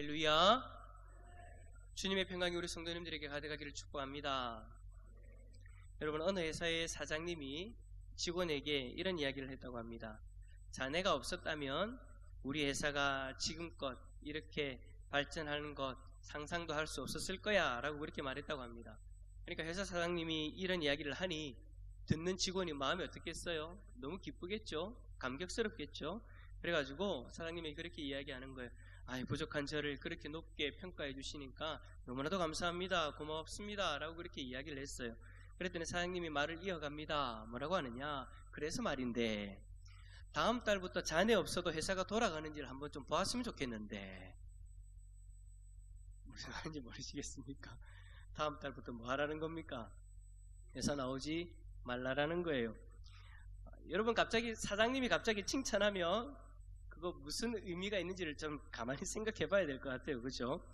할렐루야. 주님의 평강이 우리 성도님들에게 가득하기를 축복합니다. 여러분, 어느 회사의 사장님이 직원에게 이런 이야기를 했다고 합니다. 자네가 없었다면 우리 회사가 지금껏 이렇게 발전하는 것 상상도 할 수 없었을 거야 라고 그렇게 말했다고 합니다. 그러니까 회사 사장님이 이런 이야기를 하니 듣는 직원이 마음이 어떻겠어요? 너무 기쁘겠죠? 감격스럽겠죠? 그래가지고 사장님이 그렇게 이야기하는 거예요. 부족한 저를 그렇게 높게 평가해 주시니까 너무나도 감사합니다. 고맙습니다. 라고 그렇게 이야기를 했어요. 그랬더니 사장님이 말을 이어갑니다. 뭐라고 하느냐? 그래서 말인데 다음 달부터 자네 없어도 회사가 돌아가는지를 한번 좀 보았으면 좋겠는데, 무슨 말인지 모르시겠습니까? 다음 달부터 뭐 하라는 겁니까? 회사 나오지 말라라는 거예요. 여러분, 사장님이 갑자기 칭찬하면 그거 무슨 의미가 있는지를 좀 가만히 생각해 봐야 될 것 같아요. 그렇죠?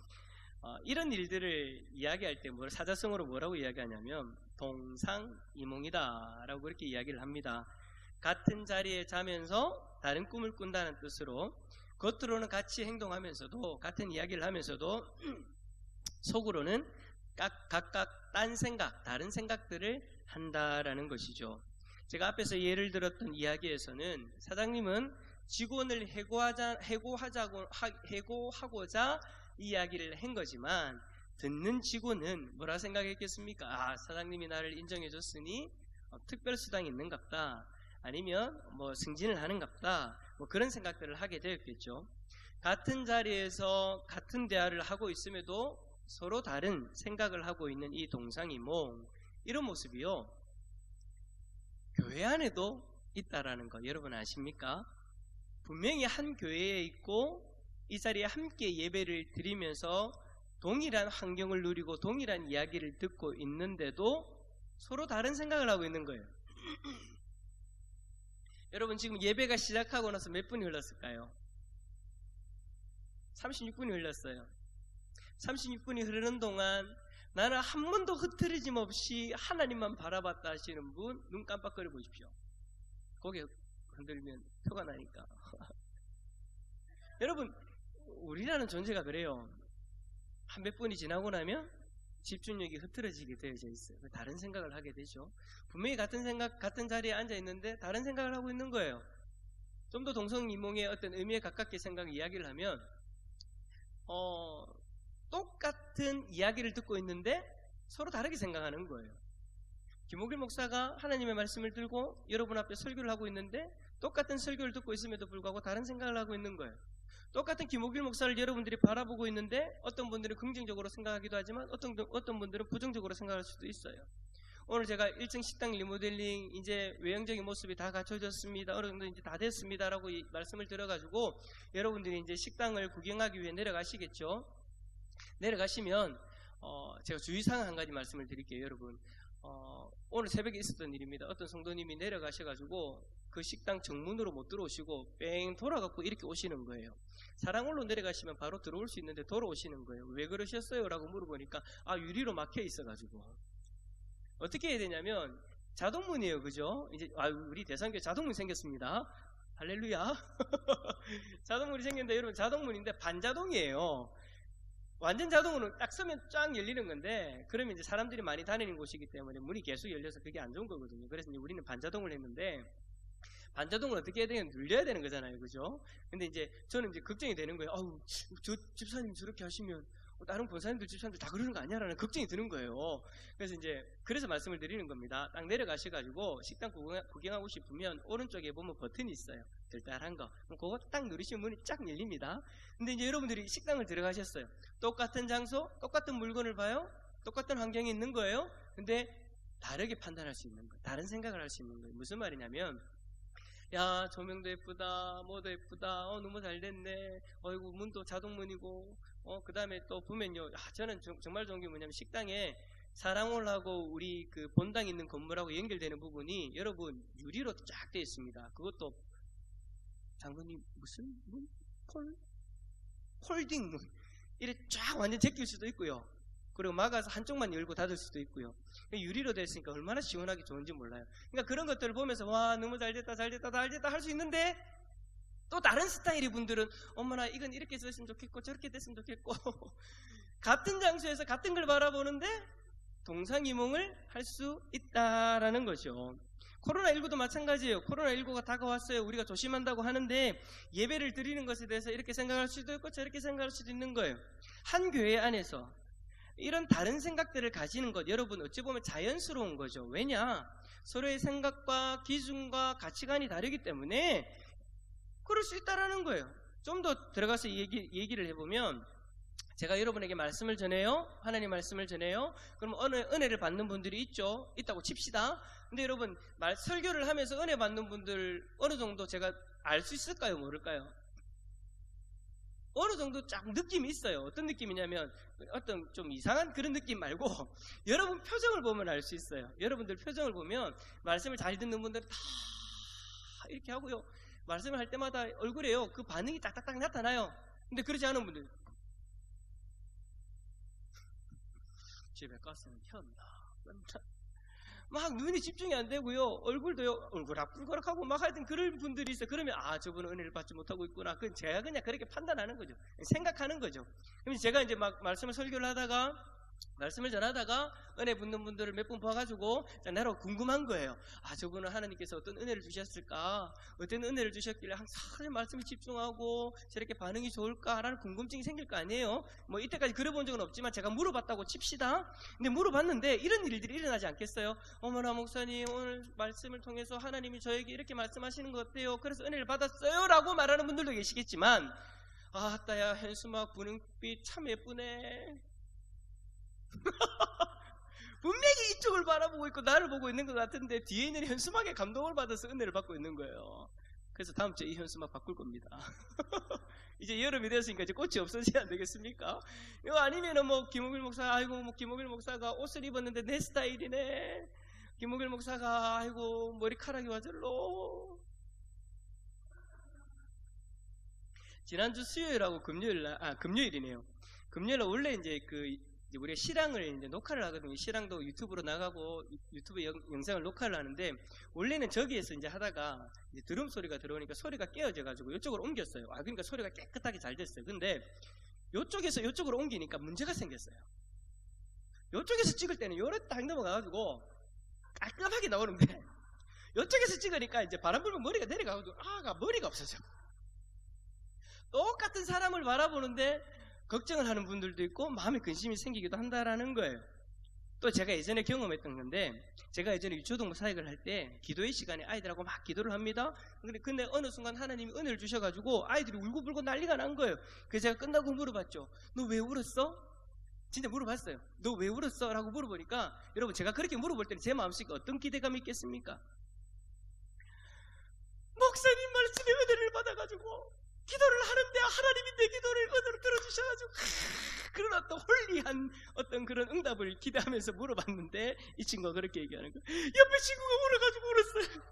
이런 일들을 이야기할 때 사자성어로 뭐라고 이야기하냐면 동상이몽이다 라고 그렇게 이야기를 합니다. 같은 자리에 자면서 다른 꿈을 꾼다는 뜻으로 겉으로는 같이 행동하면서도 같은 이야기를 하면서도 속으로는 각각 딴 생각, 다른 생각들을 한다라는 것이죠. 제가 앞에서 예를 들었던 이야기에서는 사장님은 직원을 해고하고자 이야기를 한 거지만 듣는 직원은 뭐라 생각했겠습니까? 사장님이 나를 인정해줬으니 특별수당이 있는갑다, 아니면 승진을 하는갑다, 그런 생각들을 하게 되었겠죠. 같은 자리에서 같은 대화를 하고 있음에도 서로 다른 생각을 하고 있는 이 동상이몽, 이런 모습이요 교회 안에도 있다라는 거 여러분 아십니까? 분명히 한 교회에 있고 이 자리에 함께 예배를 드리면서 동일한 환경을 누리고 동일한 이야기를 듣고 있는데도 서로 다른 생각을 하고 있는 거예요. 여러분, 지금 예배가 시작하고 나서 몇 분이 흘렀을까요? 36분이 흘렀어요. 36분이 흐르는 동안 나는 한 번도 흐트러짐 없이 하나님만 바라봤다 하시는 분 눈 깜빡거려 보십시오. 고개 흔들면 표가 나니까. 여러분, 우리라는 존재가 그래요. 한 몇 분이 지나고 나면 집중력이 흐트러지게 되어져 있어요. 다른 생각을 하게 되죠. 분명히 같은 자리에 앉아 있는데 다른 생각을 하고 있는 거예요. 좀 더 동성이몽의 어떤 의미에 가깝게 이야기를 하면 똑같은 이야기를 듣고 있는데 서로 다르게 생각하는 거예요. 김옥일 목사가 하나님의 말씀을 들고 여러분 앞에 설교를 하고 있는데 똑같은 설교를 듣고 있음에도 불구하고 다른 생각을 하고 있는 거예요. 똑같은 김옥일 목사를 여러분들이 바라보고 있는데 어떤 분들은 긍정적으로 생각하기도 하지만 어떤 분들은 부정적으로 생각할 수도 있어요. 오늘 제가 1층 식당 리모델링 이제 외형적인 모습이 다 갖춰졌습니다, 어느 정도 이제 다 됐습니다 라고 말씀을 드려가지고 여러분들이 이제 식당을 구경하기 위해 내려가시겠죠. 내려가시면 제가 주의사항 한 가지 말씀을 드릴게요. 여러분, 오늘 새벽에 있었던 일입니다. 어떤 성도님이 내려가셔가지고 그 식당 정문으로 못 들어오시고 뺑 돌아가고 이렇게 오시는 거예요. 사랑홀로 내려가시면 바로 들어올 수 있는데 돌아오시는 거예요. 왜 그러셨어요? 라고 물어보니까 유리로 막혀 있어가지고. 어떻게 해야 되냐면 자동문이에요. 그죠? 이제 우리 대상교회 자동문이 생겼습니다. 할렐루야. 자동문이 생겼는데 여러분, 자동문인데 반자동이에요. 완전 자동으로 딱 서면 쫙 열리는 건데, 그러면 이제 사람들이 많이 다니는 곳이기 때문에 문이 계속 열려서 그게 안 좋은 거거든요. 그래서 이제 우리는 반자동을 했는데, 반자동을 어떻게 해야 되냐면 눌려야 되는 거잖아요. 그죠? 근데 이제 저는 이제 걱정이 되는 거예요. 저 집사님 저렇게 하시면 다른 권사님들 집사님들 다 그러는 거 아니야라는 걱정이 드는 거예요. 그래서 말씀을 드리는 겁니다. 딱 내려가셔가지고 식당 구경하고 싶으면 오른쪽에 보면 버튼이 있어요. 별다른 거. 그거 딱 누르시면 문이 쫙 열립니다. 근데 이제 여러분들이 식당을 들어가셨어요. 똑같은 장소, 똑같은 물건을 봐요. 똑같은 환경에 있는 거예요. 근데 다르게 판단할 수 있는 거예요. 다른 생각을 할 수 있는 거예요. 무슨 말이냐면, 야, 조명도 예쁘다, 뭐도 예쁘다, 너무 잘 됐네, 어이구, 문도 자동문이고, 그 다음에 또 보면요, 저는 정말 좋은 게 뭐냐면, 식당에 사랑홀하고 우리 그 본당 있는 건물하고 연결되는 부분이 여러분 유리로 쫙 되어 있습니다. 그것도 장로님 무슨 문? 폴딩 문. 이렇게 쫙 완전 제낄 수도 있고요. 그리고 막아서 한쪽만 열고 닫을 수도 있고요. 유리로 되어 있으니까 얼마나 시원하게 좋은지 몰라요. 그러니까 그런 것들을 보면서 와, 너무 잘됐다 잘 됐다 잘 됐다 할 수 있는데 또 다른 스타일의 분들은 어머나 이건 이렇게 됐으면 좋겠고 저렇게 됐으면 좋겠고 같은 장소에서 같은 걸 바라보는데 동상이몽을 할 수 있다라는 거죠. 코로나19도 마찬가지예요. 코로나19가 다가왔어요. 우리가 조심한다고 하는데 예배를 드리는 것에 대해서 이렇게 생각할 수도 있고 저렇게 생각할 수도 있는 거예요. 한 교회 안에서 이런 다른 생각들을 가지는 것, 여러분 어찌 보면 자연스러운 거죠. 왜냐? 서로의 생각과 기준과 가치관이 다르기 때문에 그럴 수 있다라는 거예요. 좀 더 들어가서 얘기를 해보면, 제가 여러분에게 말씀을 전해요. 하나님 말씀을 전해요. 그럼 은혜를 받는 분들이 있다고 칩시다. 근데 여러분, 설교를 하면서 은혜 받는 분들 어느 정도 제가 알 수 있을까요? 모를까요? 어느 정도 쫙 느낌이 있어요. 어떤 느낌이냐면 어떤 좀 이상한 그런 느낌 말고 여러분 표정을 보면 알 수 있어요. 여러분들 표정을 보면 말씀을 잘 듣는 분들은 다 이렇게 하고요. 말씀을 할 때마다 얼굴에요. 그 반응이 딱딱딱 나타나요. 근데 그러지 않은 분들, 집에 가서는 막 눈이 집중이 안 되고요. 얼굴도요, 얼굴락불거락하고 막 하여튼 그런 분들이 있어요. 그러면 저분은 은혜를 받지 못하고 있구나. 그건 제가 그냥 그렇게 판단하는 거죠. 생각하는 거죠. 그럼 제가 이제 막 설교를 하다가 말씀을 전하다가 은혜 붙는 분들을 몇 분 봐가지고 나로 궁금한 거예요. 저분은 하나님께서 어떤 은혜를 주셨을까? 어떤 은혜를 주셨길래 항상 말씀에 집중하고 저렇게 반응이 좋을까라는 궁금증이 생길 거 아니에요. 뭐 이때까지 그려본 적은 없지만 제가 물어봤다고 칩시다. 근데 물어봤는데 이런 일들이 일어나지 않겠어요? 어머나 목사님, 오늘 말씀을 통해서 하나님이 저에게 이렇게 말씀하시는 것 어때요? 그래서 은혜를 받았어요 라고 말하는 분들도 계시겠지만, 아따야 현수막 분홍빛 참 예쁘네. 분명히 이쪽을 바라보고 있고 나를 보고 있는 것 같은데 뒤에 있는 현수막에 감동을 받아서 은혜를 받고 있는 거예요. 그래서 다음 주에 이 현수막 바꿀 겁니다. 이제 여름이 됐으니까 이제 꽃이 없어져야 안 되겠습니까? 이거 아니면은 김옥일 목사, 김옥일 목사가 옷을 입었는데 내 스타일이네. 김옥일 목사가 머리카락이 와절로. 지난주 수요일하고 금요일이네요. 금요일날 원래 이제 우리가 실황을 이제 녹화를 하거든요. 실황도 유튜브로 나가고 유튜브 영상을 녹화를 하는데, 원래는 저기에서 이제 하다가 이제 드럼 소리가 들어오니까 소리가 깨어져가지고 이쪽으로 옮겼어요. 그러니까 소리가 깨끗하게 잘 됐어요. 근데 이쪽에서 이쪽으로 옮기니까 문제가 생겼어요. 이쪽에서 찍을 때는 요래 딱 넘어가가지고 깔끔하게 나오는데, 이쪽에서 찍으니까 이제 바람 불면 머리가 내려가가지고 머리가 없어져. 똑같은 사람을 바라보는데 걱정을 하는 분들도 있고 마음에 근심이 생기기도 한다라는 거예요. 또 제가 예전에 경험했던 건데, 제가 예전에 유초동 사역을 할 때 기도의 시간에 아이들하고 막 기도를 합니다. 근데 어느 순간 하나님이 은혜를 주셔가지고 아이들이 울고불고 난리가 난 거예요. 그래서 제가 끝나고 물어봤죠. 너 왜 울었어? 진짜 물어봤어요. 너 왜 울었어? 라고 물어보니까, 여러분 제가 그렇게 물어볼 때는 제 마음속에 어떤 기대감이 있겠습니까? 목사님 말씀에 은혜를 받아가지고 기도를 하는데 하나님이 내 기도를 은혜로 들어주셔가지고 그런 어떤 홀리한 어떤 그런 응답을 기대하면서 물어봤는데, 이 친구가 그렇게 얘기하는 거예요. 옆에 친구가 울어가지고 울었어요.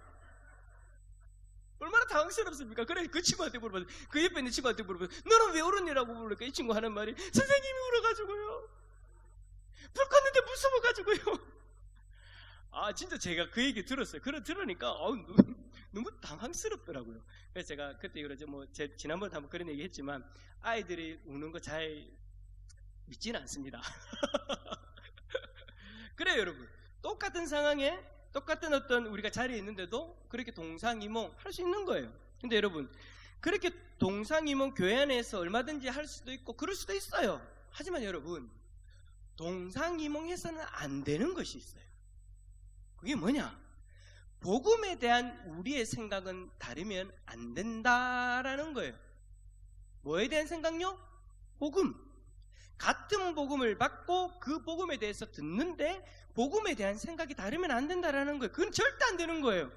얼마나 당황스럽습니까? 그래 그 친구한테 물어봤어요. 그 옆에 있는 친구한테 물어봤어요. 너는 왜 울었니라고 물으니까 이 친구 하는 말이, 선생님이 울어가지고요. 불 껐는데 무서워가지고요. 진짜 제가 그 얘기 들었어요. 들으니까 너무 당황스럽더라고요. 그래서 제가 그때 그러죠. 지난번에 한번 그런 얘기 했지만, 아이들이 우는 거 잘 믿지는 않습니다. 그래요, 여러분. 똑같은 상황에 똑같은 어떤 우리가 자리에 있는데도 그렇게 동상이몽 할 수 있는 거예요. 근데 여러분, 그렇게 동상이몽 교회 안에서 얼마든지 할 수도 있고 그럴 수도 있어요. 하지만 여러분, 동상이몽해서는 안 되는 것이 있어요. 그게 뭐냐? 복음에 대한 우리의 생각은 다르면 안 된다라는 거예요. 뭐에 대한 생각요? 복음. 같은 복음을 받고 그 복음에 대해서 듣는데 복음에 대한 생각이 다르면 안 된다라는 거예요. 그건 절대 안 되는 거예요.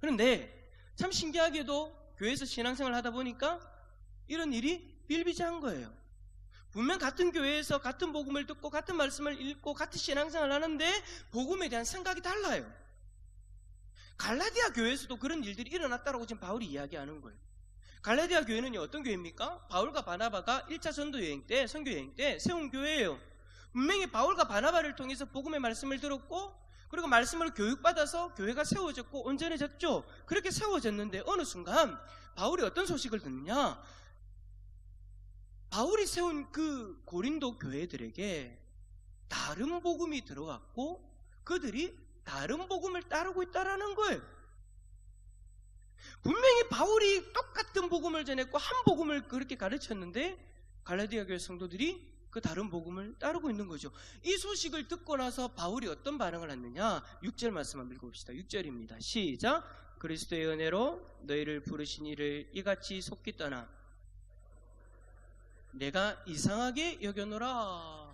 그런데 참 신기하게도 교회에서 신앙생활을 하다 보니까 이런 일이 비일비재한 거예요. 분명 같은 교회에서 같은 복음을 듣고 같은 말씀을 읽고 같은 신앙생활을 하는데 복음에 대한 생각이 달라요. 갈라디아 교회에서도 그런 일들이 일어났다고 지금 바울이 이야기하는 거예요. 갈라디아 교회는요, 어떤 교회입니까? 바울과 바나바가 1차 전도 여행 때, 선교 여행 때 세운 교회예요. 분명히 바울과 바나바를 통해서 복음의 말씀을 들었고 그리고 말씀을 교육받아서 교회가 세워졌고 온전해졌죠. 그렇게 세워졌는데 어느 순간 바울이 어떤 소식을 듣느냐? 바울이 세운 그 고린도 교회들에게 다른 복음이 들어왔고 그들이 다른 복음을 따르고 있다라는 거예요. 분명히 바울이 똑같은 복음을 전했고 한 복음을 그렇게 가르쳤는데 갈라디아 교회 성도들이 그 다른 복음을 따르고 있는 거죠. 이 소식을 듣고 나서 바울이 어떤 반응을 했느냐? 6절 말씀 한번 읽어봅시다. 6절입니다. 시작. 그리스도의 은혜로 너희를 부르신 이를 이같이 속기 떠나 내가 이상하게 여겨노라.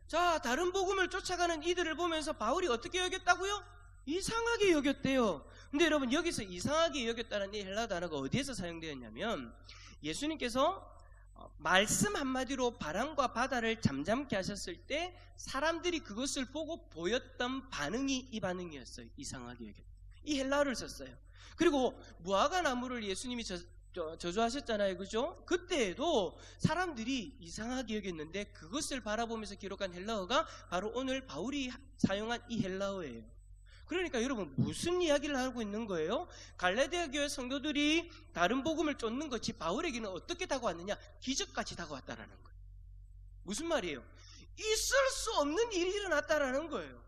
자, 다른 복음을 쫓아가는 이들을 보면서 바울이 어떻게 여겼다고요? 이상하게 여겼대요. 근데 여러분, 여기서 이상하게 여겼다는 이 헬라 단어가 어디에서 사용되었냐면 예수님께서 말씀 한마디로 바람과 바다를 잠잠케 하셨을 때 사람들이 그것을 보고 보였던 반응이 이 반응이었어요. 이상하게 여겼다. 이 헬라어를 썼어요. 그리고 무화과 나무를 예수님이 저주하셨잖아요. 그죠? 그때에도 사람들이 이상하게 여겼는데 그것을 바라보면서 기록한 헬라어가 바로 오늘 바울이 사용한 이 헬라어예요. 그러니까 여러분, 무슨 이야기를 하고 있는 거예요? 갈라디아 교회 성도들이 다른 복음을 쫓는 것이 바울에게는 어떻게 다가왔느냐? 기적같이 다가왔다라는 거예요. 무슨 말이에요? 있을 수 없는 일이 일어났다라는 거예요.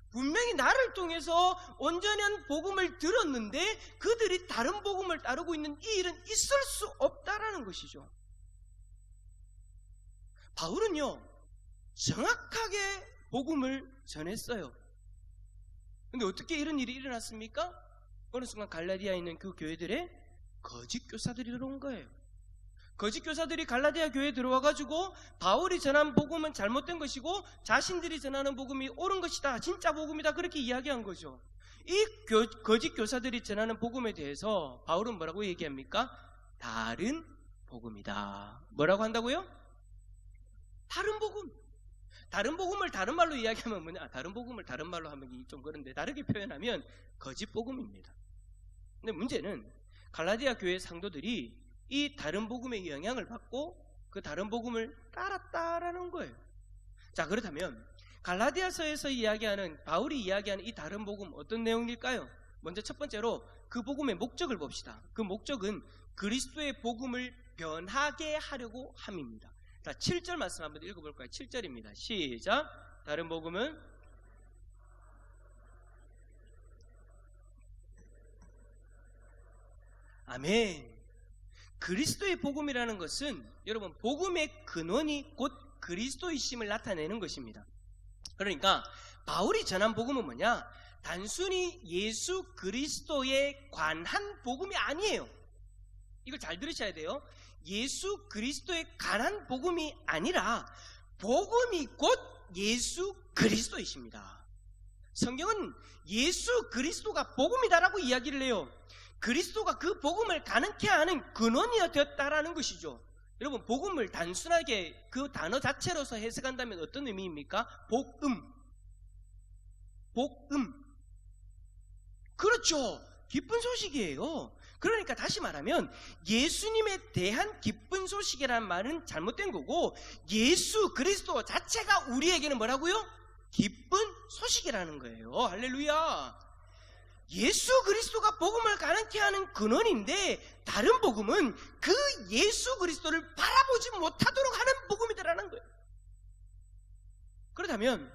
분명히 나를 통해서 온전한 복음을 들었는데 그들이 다른 복음을 따르고 있는 이 일은 있을 수 없다라는 것이죠. 바울은요, 정확하게 복음을 전했어요. 근데 어떻게 이런 일이 일어났습니까? 어느 순간 갈라디아에 있는 그 교회들에 거짓 교사들이 들어온 거예요. 거짓 교사들이 갈라디아 교회에 들어와가지고 바울이 전한 복음은 잘못된 것이고 자신들이 전하는 복음이 옳은 것이다, 진짜 복음이다, 그렇게 이야기한 거죠. 이 거짓 교사들이 전하는 복음에 대해서 바울은 뭐라고 얘기합니까? 다른 복음이다. 뭐라고 한다고요? 다른 복음. 다른 복음을 다른 말로 이야기하면 뭐냐? 다른 복음을 다른 말로 하면 좀 그런데 다르게 표현하면 거짓 복음입니다. 근데 문제는 갈라디아 교회 상도들이 이 다른 복음의 영향을 받고 그 다른 복음을 따랐다라는 거예요. 자, 그렇다면 갈라디아서에서 이야기하는, 바울이 이야기하는 이 다른 복음 어떤 내용일까요? 먼저 첫 번째로 그 복음의 목적을 봅시다. 그 목적은 그리스도의 복음을 변하게 하려고 함입니다. 자, 7절 말씀 한번 읽어볼까요? 7절입니다. 시작. 다른 복음은 아멘. 그리스도의 복음이라는 것은 여러분, 복음의 근원이 곧 그리스도이심을 나타내는 것입니다. 그러니까 바울이 전한 복음은 뭐냐? 단순히 예수 그리스도에 관한 복음이 아니에요. 이걸 잘 들으셔야 돼요. 예수 그리스도에 관한 복음이 아니라 복음이 곧 예수 그리스도이십니다. 성경은 예수 그리스도가 복음이다라고 이야기를 해요. 그리스도가 그 복음을 가능케 하는 근원이 되었다라는 것이죠. 여러분, 복음을 단순하게 그 단어 자체로서 해석한다면 어떤 의미입니까? 복음. 그렇죠. 기쁜 소식이에요. 그러니까 다시 말하면 예수님에 대한 기쁜 소식이라는 말은 잘못된 거고, 예수 그리스도 자체가 우리에게는 뭐라고요? 기쁜 소식이라는 거예요. 할렐루야. 예수 그리스도가 복음을 가능케 하는 근원인데 다른 복음은 그 예수 그리스도를 바라보지 못하도록 하는 복음이다라는 거예요. 그렇다면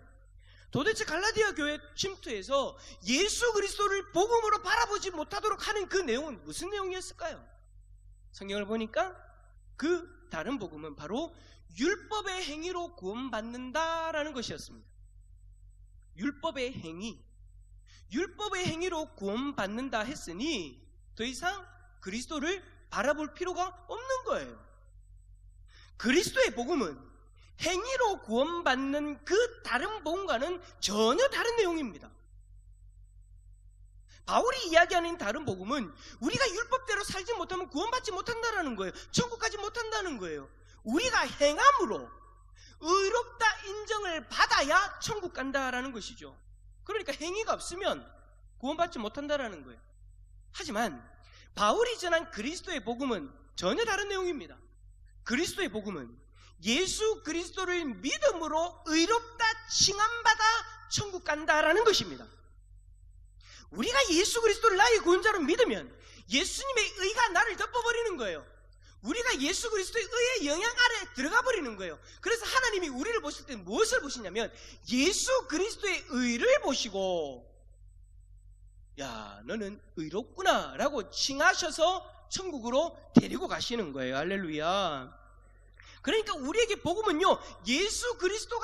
도대체 갈라디아 교회 침투에서 예수 그리스도를 복음으로 바라보지 못하도록 하는 그 내용은 무슨 내용이었을까요? 성경을 보니까 그 다른 복음은 바로 율법의 행위로 구원받는다라는 것이었습니다. 율법의 행위로 구원받는다 했으니 더 이상 그리스도를 바라볼 필요가 없는 거예요. 그리스도의 복음은 행위로 구원받는 그 다른 복음과는 전혀 다른 내용입니다. 바울이 이야기하는 다른 복음은 우리가 율법대로 살지 못하면 구원받지 못한다는 거예요. 천국 가지 못한다는 거예요. 우리가 행함으로 의롭다 인정을 받아야 천국 간다라는 것이죠. 그러니까 행위가 없으면 구원받지 못한다라는 거예요. 하지만 바울이 전한 그리스도의 복음은 전혀 다른 내용입니다. 그리스도의 복음은 예수 그리스도를 믿음으로 의롭다 칭함받아 천국 간다라는 것입니다. 우리가 예수 그리스도를 나의 구원자로 믿으면 예수님의 의가 나를 덮어버리는 거예요. 우리가 예수 그리스도의 의의 영향 아래 들어가 버리는 거예요. 그래서 하나님이 우리를 보실 때 무엇을 보시냐면 예수 그리스도의 의를 보시고, 야, 너는 의롭구나 라고 칭하셔서 천국으로 데리고 가시는 거예요. 할렐루야. 그러니까 우리에게 복음은요, 예수 그리스도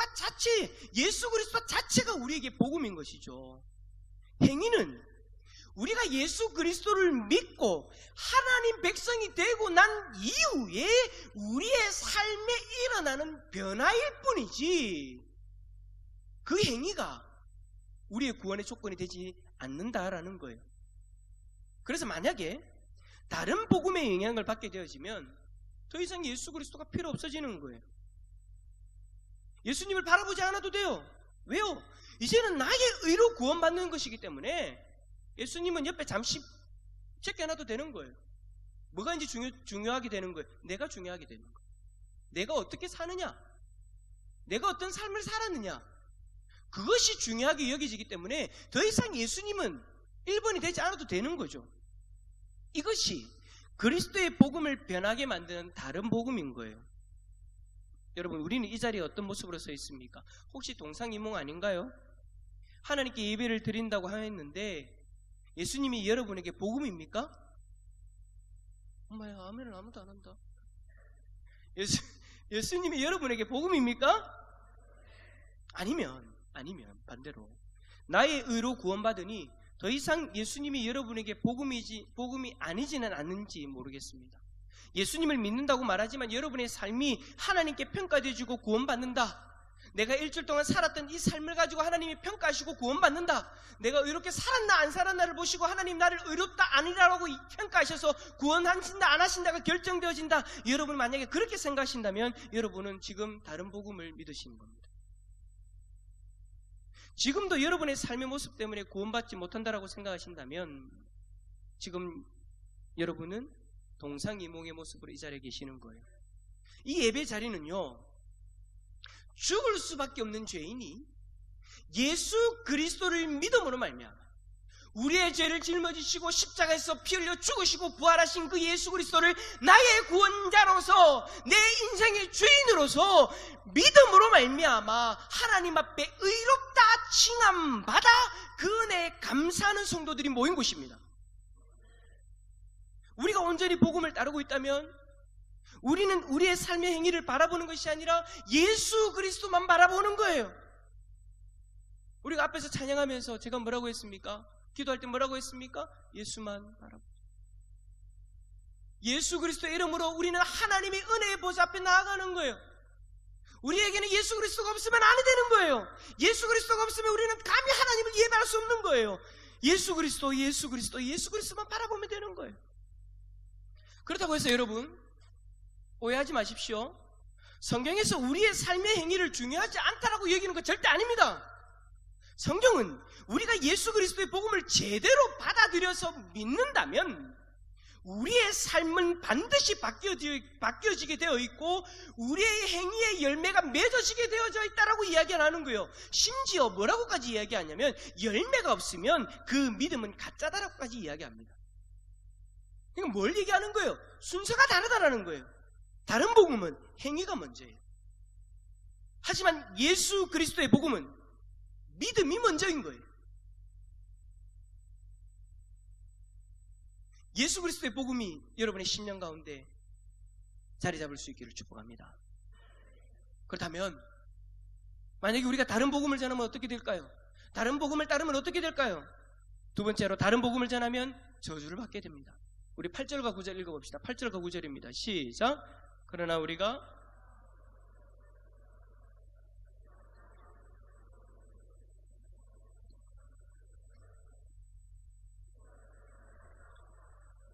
자체가 우리에게 복음인 것이죠. 행위는 우리가 예수 그리스도를 믿고 하나님 백성이 되고 난 이후에 우리의 삶에 일어나는 변화일 뿐이지, 그 행위가 우리의 구원의 조건이 되지 않는다라는 거예요. 그래서 만약에 다른 복음의 영향을 받게 되어지면 더 이상 예수 그리스도가 필요 없어지는 거예요. 예수님을 바라보지 않아도 돼요. 왜요? 이제는 나의 의로 구원받는 것이기 때문에 예수님은 옆에 잠시 제껴놔도 되는 거예요. 뭐가 이제 중요하게 되는 거예요? 내가 중요하게 되는 거예요. 내가 어떻게 사느냐, 내가 어떤 삶을 살았느냐, 그것이 중요하게 여겨지기 때문에 더 이상 예수님은 1번이 되지 않아도 되는 거죠. 이것이 그리스도의 복음을 변하게 만드는 다른 복음인 거예요. 여러분, 우리는 이 자리에 어떤 모습으로 서 있습니까? 혹시 동상이몽 아닌가요? 하나님께 예배를 드린다고 하였는데 예수님이 여러분에게 복음입니까? 엄마야, 아멘을 아무도 안 한다. 예수님이 여러분에게 복음입니까? 아니면 반대로 나의 의로 구원받으니 더 이상 예수님이 여러분에게 복음이 아니지는 않는지 모르겠습니다. 예수님을 믿는다고 말하지만 여러분의 삶이 하나님께 평가되어지고 구원받는다, 내가 일주일 동안 살았던 이 삶을 가지고 하나님이 평가하시고 구원받는다, 내가 의롭게 살았나 안 살았나를 보시고 하나님 나를 의롭다 아니라고 평가하셔서 구원하신다 안 하신다가 결정되어진다, 여러분 만약에 그렇게 생각하신다면 여러분은 지금 다른 복음을 믿으시는 겁니다. 지금도 여러분의 삶의 모습 때문에 구원받지 못한다라고 생각하신다면 지금 여러분은 동상이몽의 모습으로 이 자리에 계시는 거예요. 이 예배 자리는요, 죽을 수밖에 없는 죄인이 예수 그리스도를 믿음으로 말미암아 우리의 죄를 짊어지시고 십자가에서 피 흘려 죽으시고 부활하신 그 예수 그리스도를 나의 구원자로서 내 인생의 주인으로서 믿음으로 말미암아 하나님 앞에 의롭다 칭함받아 그 은혜에 감사하는 성도들이 모인 곳입니다. 우리가 온전히 복음을 따르고 있다면 우리는 우리의 삶의 행위를 바라보는 것이 아니라 예수 그리스도만 바라보는 거예요. 우리가 앞에서 찬양하면서 제가 뭐라고 했습니까? 기도할 때 뭐라고 했습니까? 예수만 바라보자. 예수 그리스도의 이름으로 우리는 하나님의 은혜의 보좌 앞에 나아가는 거예요. 우리에게는 예수 그리스도가 없으면 안 되는 거예요. 예수 그리스도가 없으면 우리는 감히 하나님을 예배할 수 없는 거예요. 예수 그리스도만 바라보면 되는 거예요. 그렇다고 해서 여러분 오해하지 마십시오. 성경에서 우리의 삶의 행위를 중요하지 않다라고 얘기하는 거 절대 아닙니다. 성경은 우리가 예수 그리스도의 복음을 제대로 받아들여서 믿는다면 우리의 삶은 반드시 바뀌어지게 되어 있고 우리의 행위의 열매가 맺어지게 되어져 있다라고 이야기하는 거예요. 심지어 뭐라고까지 이야기하냐면 열매가 없으면 그 믿음은 가짜다라고까지 이야기합니다. 이건 뭘 얘기하는 거예요? 순서가 다르다라는 거예요. 다른 복음은 행위가 먼저예요. 하지만 예수 그리스도의 복음은 믿음이 먼저인 거예요. 예수 그리스도의 복음이 여러분의 심령 가운데 자리 잡을 수 있기를 축복합니다. 그렇다면 만약에 우리가 다른 복음을 전하면 어떻게 될까요? 다른 복음을 따르면 어떻게 될까요? 두 번째로 다른 복음을 전하면 저주를 받게 됩니다. 우리 8절과 9절 읽어봅시다. 8절과 9절입니다. 시작. 그러나 우리가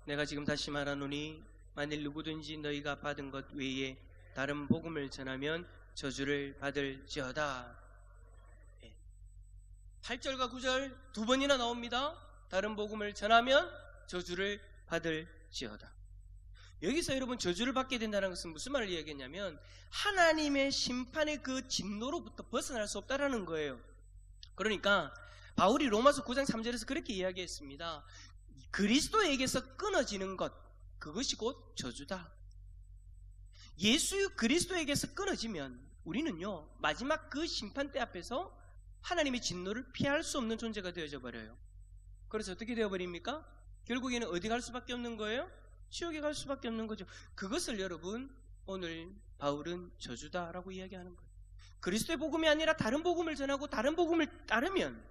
내가 지금 다시 말하노니 만일 누구든지 너희가 받은 것 외에 다른 복음을 전하면 저주를 받을지어다. 8절과 9절 두 번이나 나옵니다. 다른 복음을 전하면 저주를 받을지어다. 여기서 여러분 저주를 받게 된다는 것은 무슨 말을 이야기했냐면 하나님의 심판의 그 진노로부터 벗어날 수 없다라는 거예요. 그러니까 바울이 로마서 9장 3절에서 그렇게 이야기했습니다. 그리스도에게서 끊어지는 것, 그것이 곧 저주다. 예수 그리스도에게서 끊어지면 우리는요, 마지막 그 심판대 앞에서 하나님의 진노를 피할 수 없는 존재가 되어져 버려요. 그래서 어떻게 되어버립니까? 결국에는 어디 갈 수밖에 없는 거예요? 지옥에 갈 수밖에 없는 거죠. 그것을 여러분, 오늘 바울은 저주다라고 이야기하는 거예요. 그리스도의 복음이 아니라 다른 복음을 전하고 다른 복음을 따르면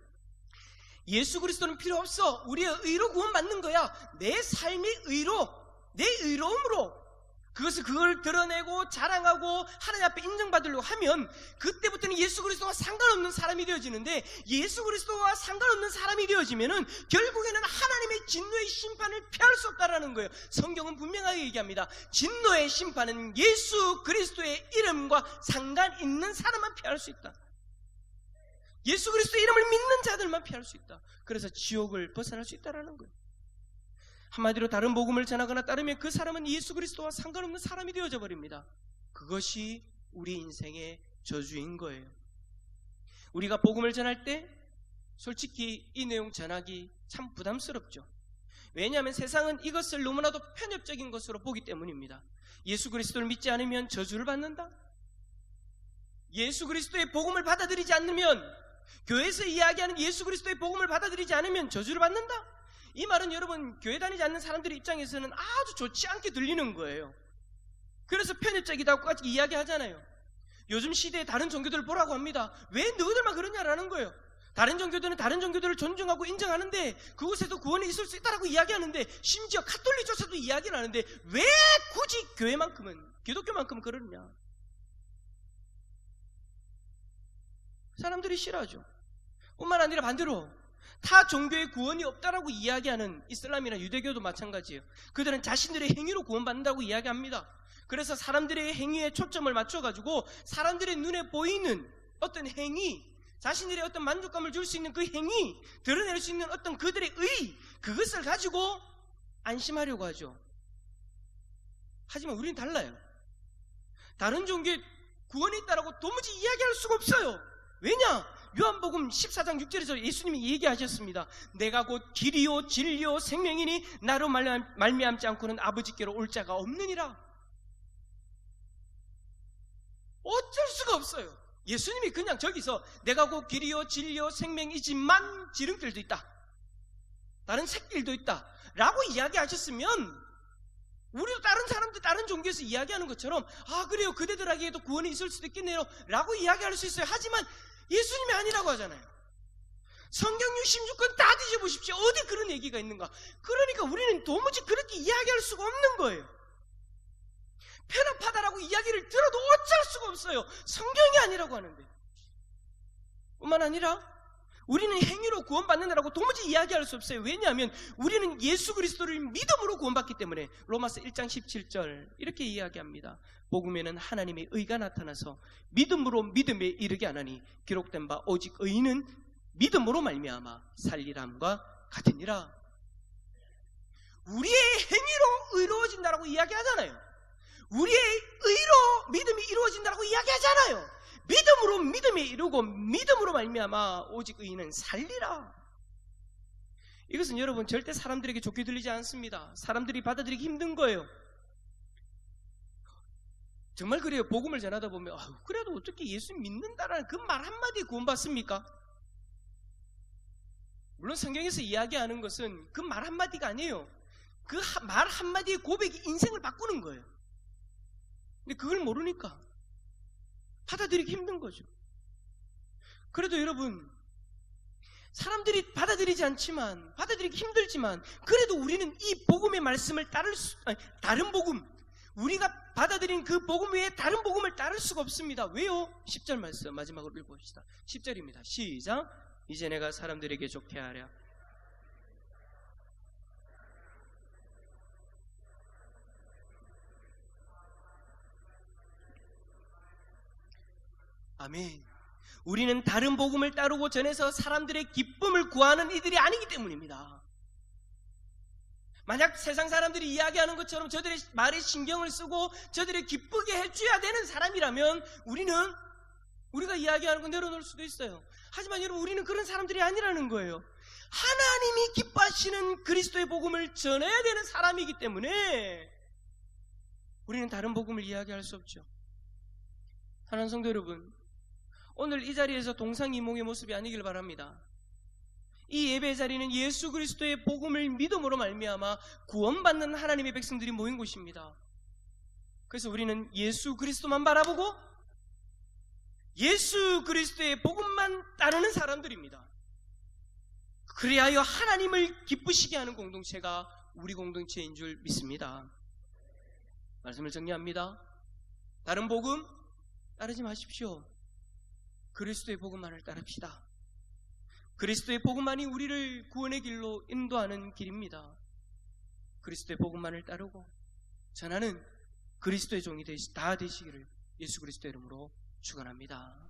예수 그리스도는 필요 없어. 우리의 의로 구원받는 거야. 내 삶의 의로, 내 의로움으로 그걸 드러내고 자랑하고 하나님 앞에 인정받으려고 하면 그때부터는 예수 그리스도와 상관없는 사람이 되어지는데, 예수 그리스도와 상관없는 사람이 되어지면은 결국에는 하나님의 진노의 심판을 피할 수 없다라는 거예요. 성경은 분명하게 얘기합니다. 진노의 심판은 예수 그리스도의 이름과 상관 있는 사람만 피할 수 있다. 예수 그리스도의 이름을 믿는 자들만 피할 수 있다. 그래서 지옥을 벗어날 수 있다라는 거예요. 한마디로 다른 복음을 전하거나 따르면 그 사람은 예수 그리스도와 상관없는 사람이 되어져 버립니다. 그것이 우리 인생의 저주인 거예요. 우리가 복음을 전할 때 솔직히 이 내용 전하기 참 부담스럽죠. 왜냐하면 세상은 이것을 너무나도 편협적인 것으로 보기 때문입니다. 예수 그리스도를 믿지 않으면 저주를 받는다? 예수 그리스도의 복음을 받아들이지 않으면, 교회에서 이야기하는 예수 그리스도의 복음을 받아들이지 않으면 저주를 받는다? 이 말은 여러분, 교회 다니지 않는 사람들의 입장에서는 아주 좋지 않게 들리는 거예요. 그래서 편협적이다고까지 이야기하잖아요. 요즘 시대에 다른 종교들을 보라고 합니다. 왜 너희들만 그러냐라는 거예요. 다른 종교들은 다른 종교들을 존중하고 인정하는데 그곳에도 구원이 있을 수 있다라고 이야기하는데, 심지어 가톨릭조차도 이야기를 하는데 왜 굳이 교회만큼은, 기독교만큼은 그러느냐? 사람들이 싫어하죠. 뿐만 아니라 반대로 타 종교의 구원이 없다라고 이야기하는 이슬람이나 유대교도 마찬가지예요. 그들은 자신들의 행위로 구원받는다고 이야기합니다. 그래서 사람들의 행위에 초점을 맞춰가지고 사람들의 눈에 보이는 어떤 행위, 자신들의 어떤 만족감을 줄 수 있는 그 행위, 드러낼 수 있는 어떤 그들의 의, 그것을 가지고 안심하려고 하죠. 하지만 우리는 달라요. 다른 종교에 구원이 있다라고 도무지 이야기할 수가 없어요. 왜냐? 요한복음 14장 6절에서 예수님이 얘기하셨습니다. 내가 곧 길이요 진리요 생명이니 나로 말미암지 않고는 아버지께로 올 자가 없느니라. 어쩔 수가 없어요. 예수님이 그냥 저기서 내가 곧 길이요 진리요 생명이지만 지름길도 있다, 다른 샛길도 있다 라고 이야기하셨으면, 우리도 다른 사람들 다른 종교에서 이야기하는 것처럼 아 그래요, 그대들에게도 구원이 있을 수도 있겠네요 라고 이야기할 수 있어요. 하지만 예수님이 아니라고 하잖아요. 성경 66권 다 뒤져보십시오. 어디 그런 얘기가 있는가? 그러니까 우리는 도무지 그렇게 이야기할 수가 없는 거예요. 편협하다라고 이야기를 들어도 어쩔 수가 없어요. 성경이 아니라고 하는데. 뿐만 아니라 우리는 행위로 구원받는다라고 도무지 이야기할 수 없어요. 왜냐하면 우리는 예수 그리스도를 믿음으로 구원받기 때문에. 로마서 1장 17절 이렇게 이야기합니다. 복음에는 하나님의 의가 나타나서 믿음으로 믿음에 이르게 하나니 기록된 바 오직 의인은 믿음으로 말미암아 살리람과 같으니라. 우리의 행위로 의로워진다라고 이야기하잖아요. 우리의 의로 믿음이 이루어진다라고 이야기하잖아요. 믿음으로 믿음에 이르고 믿음으로 말미암아 오직 의인은 살리라. 이것은 여러분 절대 사람들에게 좋게 들리지 않습니다. 사람들이 받아들이기 힘든 거예요. 정말 그래요. 복음을 전하다 보면 그래도 어떻게 예수 믿는다라는 그 말 한마디에 구원받습니까? 물론 성경에서 이야기하는 것은 그 말 한마디가 아니에요. 그 말 한마디의 고백이 인생을 바꾸는 거예요. 근데 그걸 모르니까 받아들이기 힘든 거죠. 그래도 여러분, 사람들이 받아들이기 힘들지만 그래도 우리는 이 복음의 말씀을 다른 복음, 우리가 받아들인 그 복음 외에 다른 복음을 따를 수가 없습니다. 왜요? 10절 말씀 마지막으로 읽어봅시다. 10절입니다. 시작. 이제 내가 사람들에게 좋게 하랴. 아멘. 우리는 다른 복음을 따르고 전해서 사람들의 기쁨을 구하는 이들이 아니기 때문입니다. 만약 세상 사람들이 이야기하는 것처럼 저들의 말에 신경을 쓰고 저들을 기쁘게 해줘야 되는 사람이라면 우리는 우리가 이야기하는 건 내려놓을 수도 있어요. 하지만 여러분, 우리는 그런 사람들이 아니라는 거예요. 하나님이 기뻐하시는 그리스도의 복음을 전해야 되는 사람이기 때문에 우리는 다른 복음을 이야기할 수 없죠. 사랑하는 성도 여러분, 오늘 이 자리에서 동상이몽의 모습이 아니길 바랍니다. 이 예배 자리는 예수 그리스도의 복음을 믿음으로 말미암아 구원받는 하나님의 백성들이 모인 곳입니다. 그래서 우리는 예수 그리스도만 바라보고 예수 그리스도의 복음만 따르는 사람들입니다. 그리하여 하나님을 기쁘시게 하는 공동체가 우리 공동체인 줄 믿습니다. 말씀을 정리합니다. 다른 복음 따르지 마십시오. 그리스도의 복음만을 따릅시다. 그리스도의 복음만이 우리를 구원의 길로 인도하는 길입니다. 그리스도의 복음만을 따르고 전하는 그리스도의 종이 다 되시기를 예수 그리스도의 이름으로 축원합니다.